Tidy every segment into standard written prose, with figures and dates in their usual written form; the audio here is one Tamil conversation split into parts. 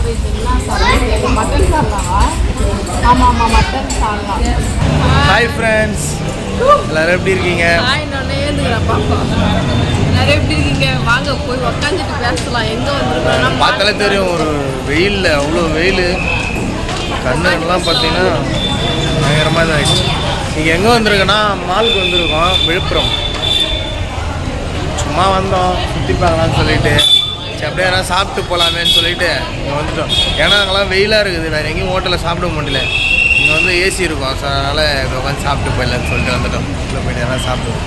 மட்டன் சாப்பிட்டாவா? ஆமாம் ஆமாம், மட்டன் சாப்பிடலாம். ஹாய் ஃப்ரெண்ட்ஸ், எல்லாரும் எப்படி இருக்கீங்க? பாப்பா எல்லாரும் எப்படி இருக்கீங்க? வாங்க போய் உக்காந்துட்டு பேசலாம். எங்கே வந்துருக்கோம் பார்த்தாலே தெரியும், ஒரு வெயிலில் அவ்வளோ வெயில், கண்ணெல்லாம் பார்த்தீங்கன்னா பயங்கரமாக தான் ஆயிடுச்சு. நீங்கள் எங்கே வந்திருக்கோன்னா மாலுக்கு வந்திருக்கோம், விழுப்புரம். சும்மா வந்தோம் சுற்றி பார்க்கலான்னு சொல்லிட்டு, சரி அப்படியே எல்லாம் சாப்பிட்டு போகலாமேன்னு சொல்லிட்டு இங்கே வந்துட்டோம். ஏன்னா அங்கெல்லாம் வெயிலாக இருக்குது, வேறு எங்கேயும் ஹோட்டலில் சாப்பிட முடியல. இங்கே வந்து ஏசி இருக்கும், ஸோ அதனால் இங்கே உட்காந்து சாப்பிட்டு போயிடலான்னு சொல்லிட்டு வந்துட்டோம். இதில் போய்ட்டு எல்லாம் சாப்பிடுவோம்.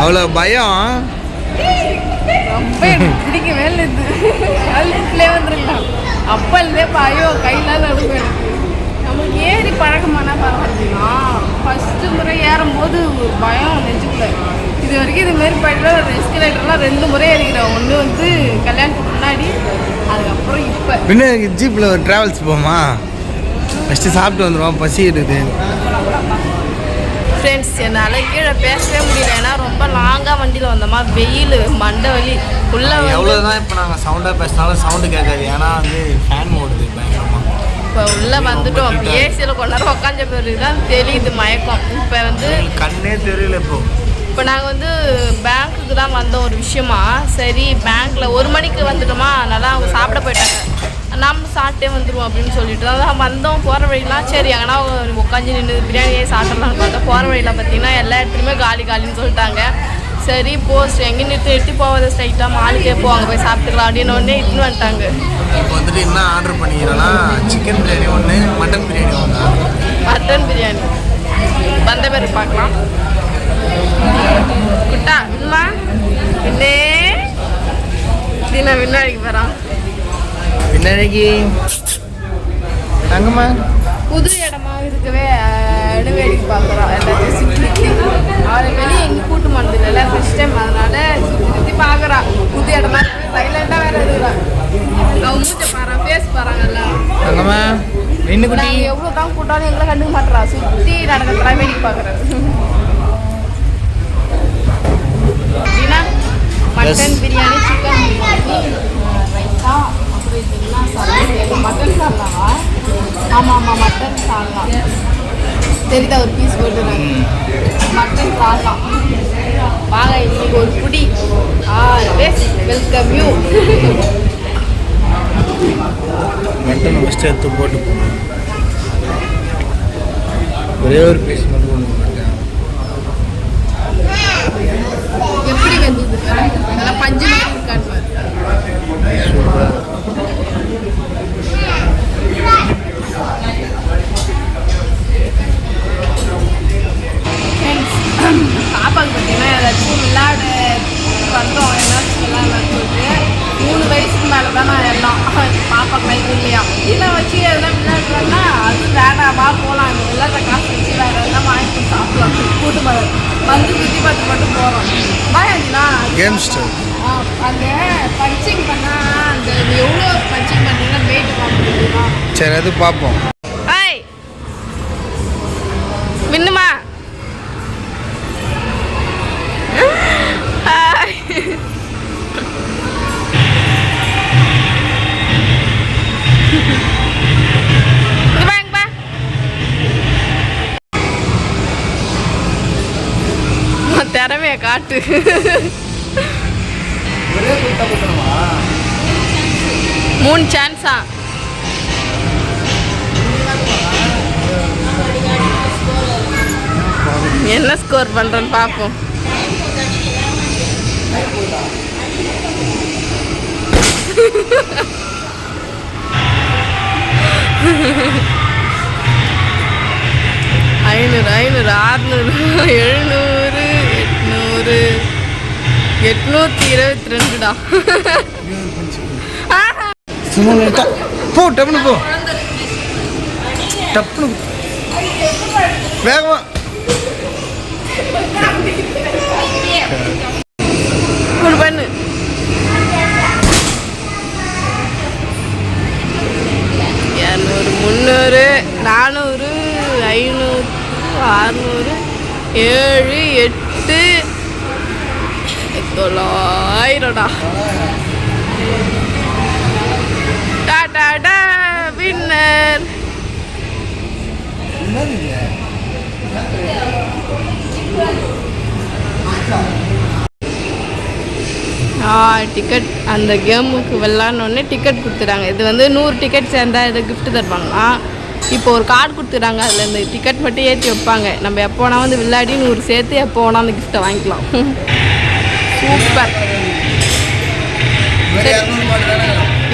அவ்வளோ பயம் ரொம்ப பிடிக்கவே இல்லை. இது வந்துருக்கலாம் அப்பல்லே பயம் கையில் நடுவேன். நமக்கு ஏறி பழக்கமானா பரவாயில்லையா? ஃபஸ்ட்டு முறை ஏறும்போது ஒரு பயம் நெஞ்சுக்குள்ள. இது வரைக்கும் இதுமாரி போய்ட்டு எஸ்கலேட்டர்லாம் 2 முறை ஏறிக்கிறேன். ஒன்று வந்து கல்யாணத்துக்கு முன்னாடி, அதுக்கப்புறம் இப்போ. பின்ன ஜீப்பில் ஒரு ட்ராவல்ஸ் போமா, ஃபஸ்ட்டு சாப்பிட்டு வந்துடுவோம், பசி எடுக்குது. ஃப்ரெண்ட்ஸ், என்னால் கீழே பேசவே முடியல. ஏன்னா ரொம்ப லாங்காக வண்டியில் வந்தோமா, வெயில் மண்டை வலி உள்ளே. எவ்வளோதான் இப்போ நாங்கள் சவுண்டாக பேசினாலும் சவுண்டு கேட்காது, ஏன்னா வந்து ஃபேன் ஓடுது பயங்கரமாக. இப்போ உள்ளே வந்துட்டோம். ஏசியில் கொஞ்ச நேரம் உட்காந்த பிறகு தான் தெரியுது மயக்கம். இப்போ வந்து கண்ணே தெரியல. இப்போ நாங்கள் வந்து பேங்க்குக்கு தான் வந்தோம் ஒரு விஷயமா. சரி பேங்க்கில் 1 மணிக்கு வந்துட்டோமா, நல்லா அவங்க சாப்பிட போயிட்டாங்க. நம்ம சாப்பிட்டே வந்துடுவோம் அப்படின்னு சொல்லிட்டு தான் வந்தோம். போகிற வழிலாம் சரி எங்கன்னா உட்காந்து நின்று பிரியாணியே சாப்பிட்றலான்னு பார்த்தா, போகிற வழியில் பார்த்தீங்கன்னா எல்லா இடத்துலையுமே காலின்னு சொல்லிட்டாங்க. சரி போஸ்ட் எங்கேயும் நிறுத்தி போகாத ஸ்ட்ரைட்டாக மாலுக்கே அங்கே போய் சாப்பிட்டுக்கலாம் அப்படின்னு ஒன்றே இட்டுன்னு வந்துட்டாங்க. இப்போ வந்துட்டு என்ன ஆர்டர் பண்ணிக்கிறோன்னா, சிக்கன் பிரியாணி ஒன்று, மட்டன் பிரியாணி ஒன்று. மட்டன் பிரியாணி வந்த பேர் பார்க்கலாம். குட்டா இன்னுமா இன்னே தினம் விண்ணாடிக்கு போகிறான். பின்னாடிக்கு தங்கம்மா புது இடமா இருக்கவே வேடிக்கை பார்க்குறோம். எல்லாத்தையும் சுற்றி அவரை வெளியே எங்கேயும் கூட்டு மாட்டது இல்லை, ஃபஸ்ட் டைம். அதனால சுற்றி பார்க்குறான். புது இடமா சைலண்டாக வேறு இருக்கிறான். அவங்க மூச்சை பாறான், ஃபேஸ் பாறாங்கல்ல. தங்கம்மா இன்னும் எவ்வளோ தான் கூட்டாலும் எங்களை கண்டுக்க மாட்டேறா. சுற்றி நடக்கிறதா வேடிக்கை பார்க்குறேன். அப்படின்னா mutton biryani, chicken biryani, raita, mutton சாப்பிடலாமா? ஆமாம் ஆமாம், மட்டன் சாப்பிடலாம். தெரியுதா ஒரு பீஸ் போட்டுருக்காங்க. மட்டன் சாப்பிடலாம் வாங்க. இன்னைக்கு ஒரு புடி வெல்கம் யூ. மட்டன் ஃபஸ்ட்டு எடுத்து போட்டு போகணும். ஒரே ஒரு பீஸ் மட்டும் ஒன்று மாட்டேன். எப்படி வெந்தது? நல்லா பஞ்சு மாதிரி இருக்கான்னு. பாப்பாவுக்கு பார்த்தீங்கன்னா ஏதாச்சும் விளையாட வந்தோம், ஏதாச்சும் விளையாடலான்னு சொல்லிட்டு 3 வயசுக்கு மேலே தான் நான் எல்லாம் பாப்பா கைக்கு இல்லையா இதை வச்சு எதனா விளையாடுறேன்னா, அது வேண்டாமா போகலாம், இந்த விளையாடுற காசு வச்சு வேறு எதனா வாங்கி சாப்பிடலாம். கூட்டு மரம் வந்து சுற்றி பார்த்து மட்டும் போகிறோம். பாயாஞ்சினா அந்த பஞ்சிங் பண்ணால் அந்த எவ்வளோ பஞ்சிங் பண்ணீங்கன்னா வெயிட் காமிக்கிறீங்களா? சரி அது பார்ப்போம். ஹாய் மின்னுமா, திறமைய காட்டு. 3 சான்ஸா? என்ன ஸ்கோர் பண்றேன்னு பார்ப்போம். ஐநூறு 600 700 800 822டா. போ டப்புனு போ, டப்புனு வேகமா. பண்ணு. 200 300 400 500 600 7 8 9,000டா. டாடா வின்னர். டிக்கெட் அந்த கேமுக்கு விளாட்னோடனே டிக்கெட் கொடுத்துறாங்க. இது வந்து 100 டிக்கெட் சேர்ந்தா இதை கிஃப்ட் தருவாங்களா. இப்போ ஒரு கார்டு கொடுத்துறாங்க, அதில் இந்த டிக்கெட் மட்டும் ஏற்றி வைப்பாங்க. நம்ம எப்போ வேணால் வந்து விளையாடி 100 சேர்த்து எப்போ வேணால் அந்த கிஃப்ட்டை வாங்கிக்கலாம். சூப்பர். 100,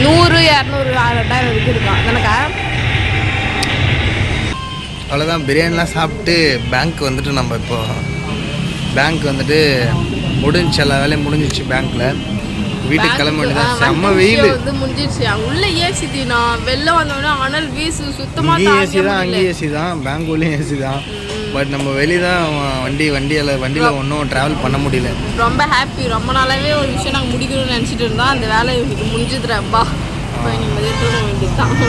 200, 2000 வரைக்கும் இருக்கான் எனக்கா. அவ்வளோதான். பிரியாணிலாம் சாப்பிட்டு பேங்க் வந்துட்டு நம்ம இப்போ பேங்க் வந்துட்டு முடிஞ்சிச்சு, எல்லா வேலையும் முடிஞ்சிச்சு. பேங்க்கில் வீட்டுக்கு கிளம்ப வேண்டியதான். செம்ம வெயில் வந்து முடிஞ்சிச்சு. உள்ள ஏசி தீனா, வெளில வந்தோடனே அனல் வீசு. சுத்தமாக ஏசி தான், அங்கேயும் ஏசி தான், பேங்க் உள்ளேயும் ஏசி தான். பட் நம்ம வெளியே தான் வண்டியில் ஒன்றும் ட்ராவல் பண்ண முடியல. ரொம்ப ஹாப்பி. ரொம்ப நாளாகவே ஒரு விஷயம் நாங்கள் முடிக்கணும்னு நினச்சிட்டு இருந்தோம். அந்த வேலை இது முடிஞ்சுதுரப்பா.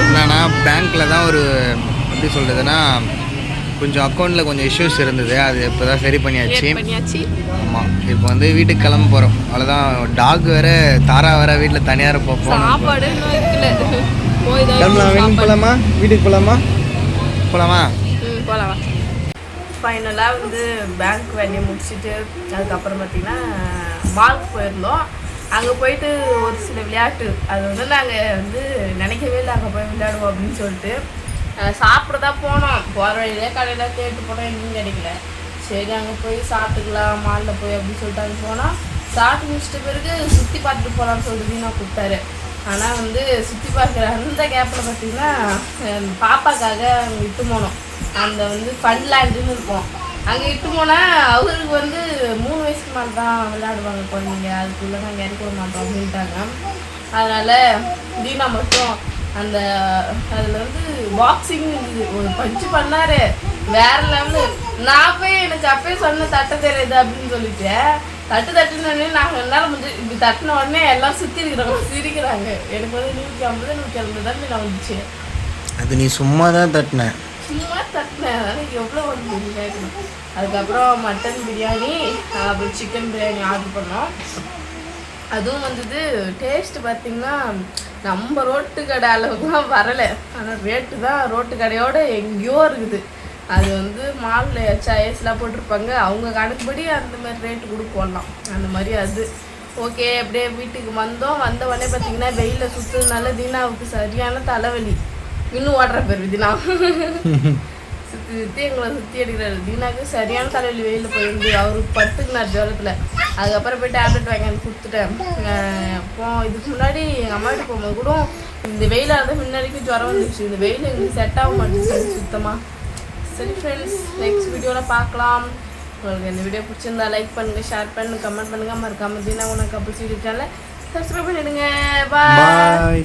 என்னன்னா பேங்க்கில் தான் ஒரு எப்படி சொல்கிறதுன்னா கொஞ்சம் அக்கௌண்ட்டில் கொஞ்சம் இஷ்யூஸ் இருந்தது. அது இப்போ தான் சரி பண்ணியாச்சு. ஆமாம், இப்போ வந்து வீட்டுக்கு கிளம்ப போகிறோம். அவ்வளோதான். டாக் வேறு தாரா வேறு வீட்டில் தனியாக பார்ப்போம். சாப்பாடு போகலாமா? வீட்டுக்கு போகலாமா? போகலாம். ஃபைனலாக வந்து பேங்க் வேலையை முடிச்சுட்டு அதுக்கப்புறம் பார்த்திங்கன்னா மால்க்கு போயிருந்தோம். அங்கே போயிட்டு ஒரு சில விளையாட்டு அது வந்து நாங்கள் வந்து நினைக்கவே இல்லை அங்கே போய் விளையாடுவோம் அப்படின்னு சொல்லிட்டு சாப்பிட தான் போனோம். போகிற வழியிலே கடையில் கேட்டு போனோம், எங்கேயும் கிடைக்கல. சரி அங்கே போய் சாப்பிட்டுக்கலாம் மாலில் போய் அப்படின்னு சொல்லிட்டு அங்கே போனால் சாப்பிட்டு முடிச்சிட்ட பிறகு சுற்றி பார்த்துட்டு போகலான்னு சொல்லிட்டு நான் கூப்பிட்டாரு. ஆனால் வந்து சுற்றி பார்க்குற அந்த கேப்பில் பார்த்திங்கன்னா பாப்பாக்காக அங்கே இட்டு போனோம். அந்த வந்து ஃபன்லேண்டுன்னு இருக்கும். அங்கே இட்டு போனால் அவருக்கு வந்து 3 வயசுக்கு மேலே தான் விளையாடுவாங்க குழந்தைங்க, அதுக்குள்ளே நாங்கள் இறக்க விட மாட்டோம் அப்படின்ட்டாங்க. அதனால் தீனா மட்டும் அந்த அதில் வந்து பாக்ஸிங் ஒரு பஞ்சு பண்ணார் வேற லெவலு. நான் போய் எனக்கு அப்பயே சொன்ன தட்ட தெரியுது அப்படின்னு சொல்லிட்டு தட்டுனோடனே நாங்கள் என்னால் முடிஞ்சு இப்படி தட்டின உடனே எல்லாம் சுற்றி இருக்கிறவங்க சிரிக்கிறாங்க. எனக்கு வந்து 150 150 தான் நான் வந்துச்சு. அது நீ சும்மா தான் தட்டினேன். அதனால் எவ்வளோ வந்து கேட்கணும். அதுக்கப்புறம் மட்டன் பிரியாணி அப்புறம் சிக்கன் பிரியாணி ஆர்டர் பண்ணோம். அதுவும் வந்தது டேஸ்ட்டு பார்த்திங்கன்னா நம்ம ரோட்டு கடை அளவுக்குலாம் வரலை. ஆனால் ரேட்டு தான் ரோட்டு கடையோடு எங்கேயோ இருக்குது. அது வந்து மாலில் சாய்ஸ்லாம் போட்டிருப்பாங்க, அவங்க கணக்குப்படி அந்த மாதிரி ரேட்டு கூட போடலாம். அந்த மாதிரி அது ஓகே. அப்படியே வீட்டுக்கு வந்த உடனே பார்த்திங்கன்னா வெயிலில் சுற்றுறதுனால தீனாவுக்கு சரியான தலைவலி. இன்னும் ஓடுற பேர் தீனா சுற்றி எங்களை சுற்றி அடிக்கிறாரு. தீனாவுக்கு சரியான தலைவலி வெயிலில் போயிருந்து அவருக்கு படுத்துக்கினார் ஜுரத்தில். அதுக்கப்புறம் போய் டேப்லெட் வாங்கி எனக்கு கொடுத்துட்டேன். அப்போ இதுக்கு முன்னாடி எங்கள் அம்மா வீட்டுக்கு போகும்போது கூட இந்த வெயிலாக இருந்தால் முன்னாடிக்கும் ஜுரம் வந்துச்சு. இந்த வெயில் எங்களுக்கு செட் ஆக மாட்டேங்குது சுத்தமாக. சரி ஃப்ரெண்ட்ஸ், நெக்ஸ்ட் வீடியோவில் பார்க்கலாம். உங்களுக்கு இந்த வீடியோ பிடிச்சிருந்தா லைக் பண்ணுங்கள், ஷேர் பண்ணுங்கள், கமெண்ட் பண்ணுங்கள். மறக்காம தீனா உனக்கு கப்புள்ஸ் யூடியூப் சேனலை சப்ஸ்கிரைப் பண்ணிடுங்க. பாய்.